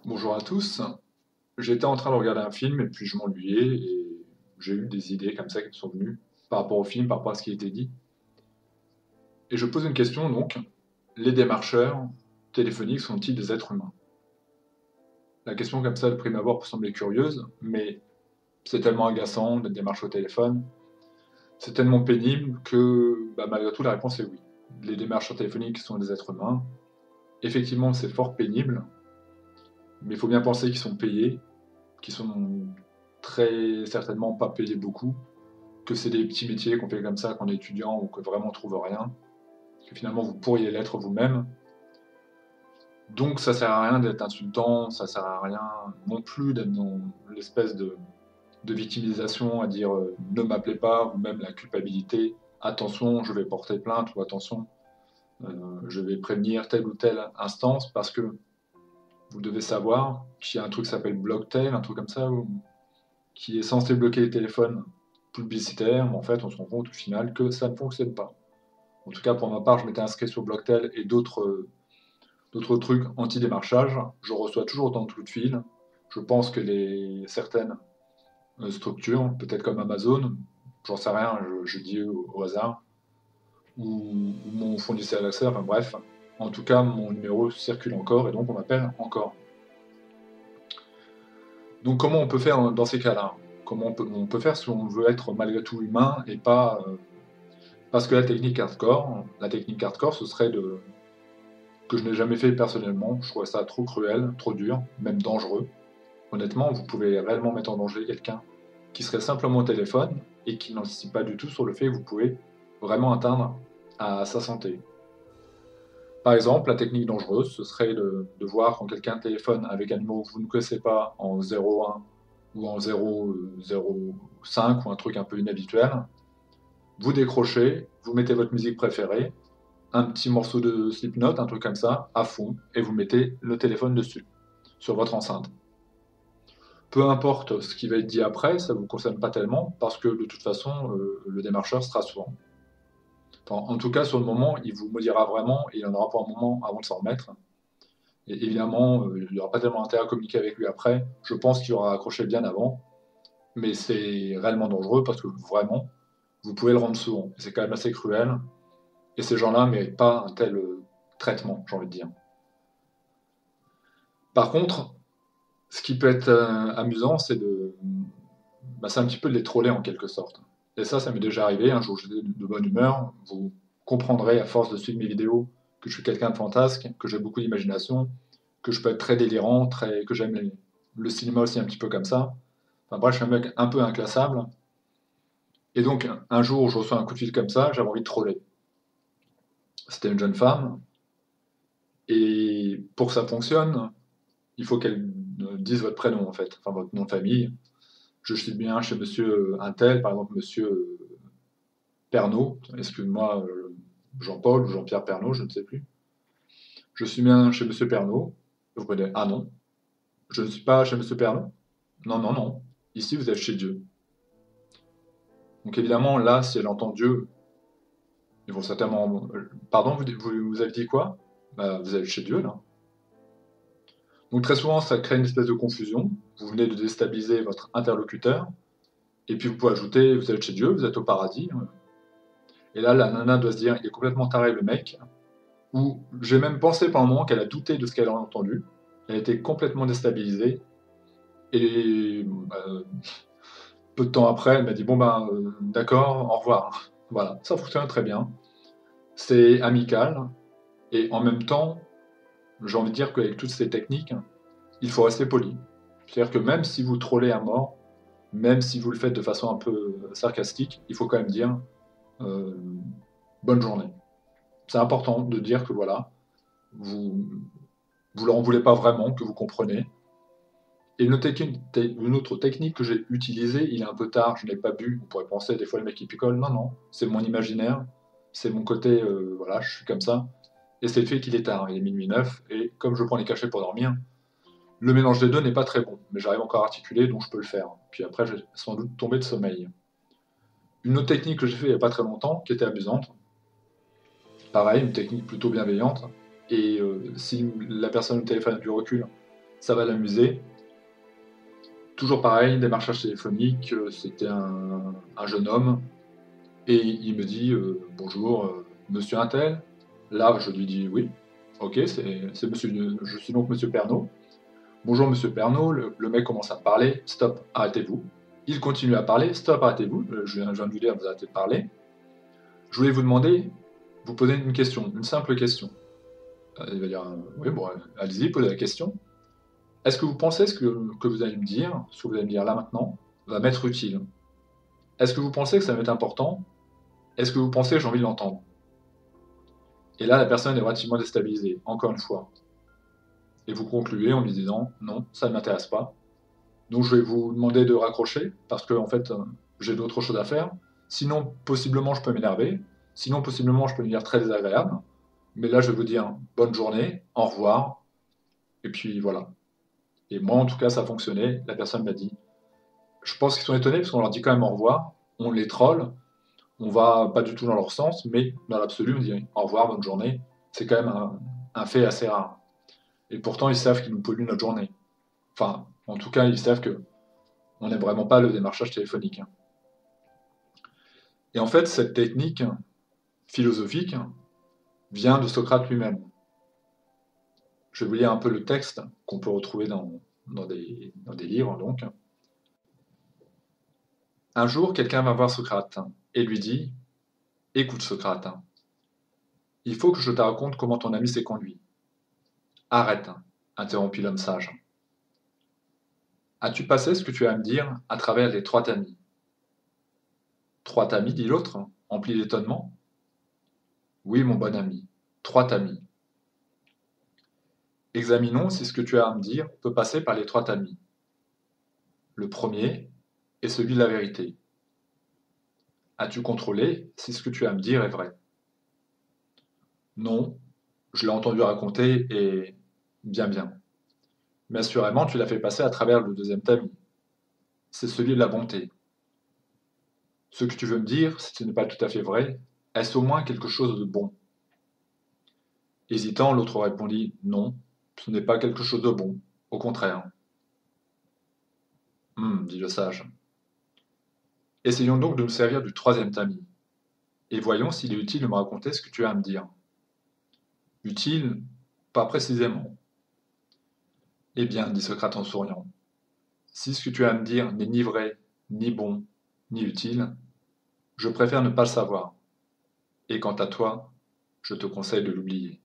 Bonjour à tous. J'étais en train de regarder un film et puis je m'ennuyais et j'ai eu des idées comme ça qui me sont venues par rapport au film, par rapport à ce qui était dit. Et je pose une question donc, les démarcheurs téléphoniques sont-ils des êtres humains? La question comme ça de prime abord peut sembler curieuse, mais c'est tellement agaçant d'être démarché au téléphone, c'est tellement pénible que malgré tout la réponse est oui. Les démarcheurs téléphoniques sont des êtres humains. Effectivement, c'est fort pénible, mais il faut bien penser qu'ils sont payés, qu'ils sont très certainement pas payés beaucoup, que c'est des petits métiers qu'on fait comme ça quand on est étudiant ou que vraiment on trouve rien, que finalement vous pourriez l'être vous-même. Donc ça sert à rien d'être insultant, ça sert à rien non plus d'être dans l'espèce de victimisation à dire ne m'appelez pas, ou même la culpabilité, attention je vais porter plainte, ou attention je vais prévenir telle ou telle instance, parce que vous devez savoir qu'il y a un truc qui s'appelle Blocktail, un truc comme ça, qui est censé bloquer les téléphones publicitaires, mais en fait on se rend compte au final que ça ne fonctionne pas. En tout cas, pour ma part, je m'étais inscrit sur Blocktel et d'autres trucs anti-démarchage. Je reçois toujours autant de coups de fil. Je pense que certaines structures, peut-être comme Amazon, j'en sais rien, je dis au hasard, ou mon fournisseur d'accès, enfin bref. En tout cas, mon numéro circule encore et donc on m'appelle encore. Donc comment on peut faire dans ces cas-là? Comment on peut faire si on veut être malgré tout humain et pas... parce que la technique hardcore, ce serait que je n'ai jamais fait personnellement. Je trouvais ça trop cruel, trop dur, même dangereux. Honnêtement, vous pouvez réellement mettre en danger quelqu'un qui serait simplement au téléphone et qui n'anticipe pas du tout sur le fait que vous pouvez vraiment atteindre à sa santé. Par exemple, la technique dangereuse, ce serait de voir quand quelqu'un téléphone avec un numéro que vous ne connaissez pas en 01 ou en 005 ou un truc un peu inhabituel. Vous décrochez, vous mettez votre musique préférée, un petit morceau de Slipknot, un truc comme ça, à fond, et vous mettez le téléphone dessus, sur votre enceinte. Peu importe ce qui va être dit après, ça ne vous concerne pas tellement, parce que de toute façon, le démarcheur sera sourd. Enfin, en tout cas, sur le moment, il vous maudira vraiment, et il en aura pour un moment avant de s'en remettre. Et évidemment, il n'y aura pas tellement intérêt à communiquer avec lui après. Je pense qu'il aura accroché bien avant, mais c'est réellement dangereux, parce que vraiment, vous pouvez le rendre sourd. C'est quand même assez cruel, et ces gens-là ne méritent pas un tel traitement, j'ai envie de dire. Par contre, ce qui peut être amusant, c'est un petit peu de les troller en quelque sorte. Et ça m'est déjà arrivé. Un jour, j'étais de bonne humeur. Vous comprendrez à force de suivre mes vidéos que je suis quelqu'un de fantasque, que j'ai beaucoup d'imagination, que je peux être très délirant, que j'aime le cinéma aussi un petit peu comme ça. Enfin bref, je suis un mec un peu inclassable. Et donc, un jour, où je reçois un coup de fil comme ça, j'avais envie de troller. C'était une jeune femme. Et pour que ça fonctionne, il faut qu'elle dise votre prénom en fait, enfin votre nom de famille. Je suis bien chez monsieur Untel, par exemple monsieur Pernaut, excuse-moi Jean-Paul ou Jean-Pierre Pernaut, je ne sais plus. Je suis bien chez monsieur Pernaut. Vous prenez ah non, je ne suis pas chez monsieur Pernaut. Non, non, non. Ici vous êtes chez Dieu. Donc évidemment, là, si elle entend Dieu, ils vont certainement. Pardon, vous avez dit quoi? Vous êtes chez Dieu là. Donc très souvent, ça crée une espèce de confusion. Vous venez de déstabiliser votre interlocuteur, et puis vous pouvez ajouter, vous êtes chez Dieu, vous êtes au paradis. Et là, la nana doit se dire, il est complètement taré le mec. Ou j'ai même pensé pendant un moment qu'elle a douté de ce qu'elle a entendu. Elle a été complètement déstabilisée. Et peu de temps après, elle m'a dit, bon ben, d'accord, au revoir. Voilà, ça fonctionne très bien. C'est amical. Et en même temps, j'ai envie de dire qu'avec toutes ces techniques, il faut rester poli. C'est-à-dire que même si vous trollez à mort, même si vous le faites de façon un peu sarcastique, il faut quand même dire euh, bonne journée. C'est important de dire que voilà, vous vous leur en voulez pas vraiment, que vous comprenez. Et une autre technique que j'ai utilisée, il est un peu tard, je n'ai pas bu, vous pourrez penser des fois le mec qui picole, non, non, c'est mon imaginaire, c'est mon côté, voilà, je suis comme ça. Et c'est le fait qu'il est tard, il est minuit 9, et comme je prends les cachets pour dormir, le mélange des deux n'est pas très bon, mais j'arrive encore à articuler, donc je peux le faire. Puis après, je vais sans doute tomber de sommeil. Une autre technique que j'ai fait il n'y a pas très longtemps, qui était amusante, pareil, une technique plutôt bienveillante, et si la personne au téléphone a du recul, Ça va l'amuser. Toujours pareil, démarchage téléphonique, c'était un jeune homme, et il me dit bonjour, monsieur Untel. Là, je lui dis oui, ok, c'est monsieur, je suis donc monsieur Pernaut. Bonjour monsieur Pernaut, le mec commence à me parler, stop, arrêtez-vous. Il continue à parler, stop, arrêtez-vous, je viens de lui dire vous arrêtez de parler. Je voulais vous demander, vous poser une question, une simple question. Il va dire oui, bon, allez-y, posez la question. Est-ce que vous pensez que vous allez me dire, ce que vous allez me dire là maintenant, va m'être utile? Est-ce que vous pensez que ça va être important? Est-ce que vous pensez que j'ai envie de l'entendre? Et là, la personne est relativement déstabilisée, encore une fois. Et vous concluez en lui disant non, ça ne m'intéresse pas. Donc je vais vous demander de raccrocher, parce que en fait, j'ai d'autres choses à faire. Sinon, possiblement, je peux m'énerver. Sinon, possiblement, je peux devenir très désagréable. Mais là, je vais vous dire bonne journée, au revoir, et puis voilà. Et moi, en tout cas, ça a fonctionné. La personne m'a dit. Je pense qu'ils sont étonnés parce qu'on leur dit quand même au revoir. On les troll. On va pas du tout dans leur sens, mais dans l'absolu, on dit au revoir, bonne journée. C'est quand même un fait assez rare. Et pourtant, ils savent qu'ils nous polluent notre journée. Enfin, en tout cas, ils savent que on n'aime vraiment pas le démarchage téléphonique. Et en fait, cette technique philosophique vient de Socrate lui-même. Je vais vous lire un peu le texte qu'on peut retrouver dans des livres, donc. Un jour, quelqu'un va voir Socrate et lui dit: écoute, Socrate, il faut que je te raconte comment ton ami s'est conduit. Arrête, interrompit l'homme sage. As-tu passé ce que tu as à me dire à travers les trois tamis? Trois tamis, dit l'autre, empli d'étonnement. Oui, mon bon ami, trois tamis. Examinons si ce que tu as à me dire peut passer par les trois tamis. Le premier est celui de la vérité. As-tu contrôlé si ce que tu as à me dire est vrai? Non, je l'ai entendu raconter et bien. Mais assurément, tu l'as fait passer à travers le deuxième tamis. C'est celui de la bonté. Ce que tu veux me dire, si ce n'est pas tout à fait vrai, est-ce au moins quelque chose de bon? Hésitant, l'autre répondit: non, ce n'est pas quelque chose de bon, au contraire. Dit le sage. Essayons donc de nous servir du troisième tamis, et voyons s'il est utile de me raconter ce que tu as à me dire. Utile? Pas précisément. Eh bien, dit Socrate en souriant, si ce que tu as à me dire n'est ni vrai, ni bon, ni utile, je préfère ne pas le savoir, et quant à toi, je te conseille de l'oublier.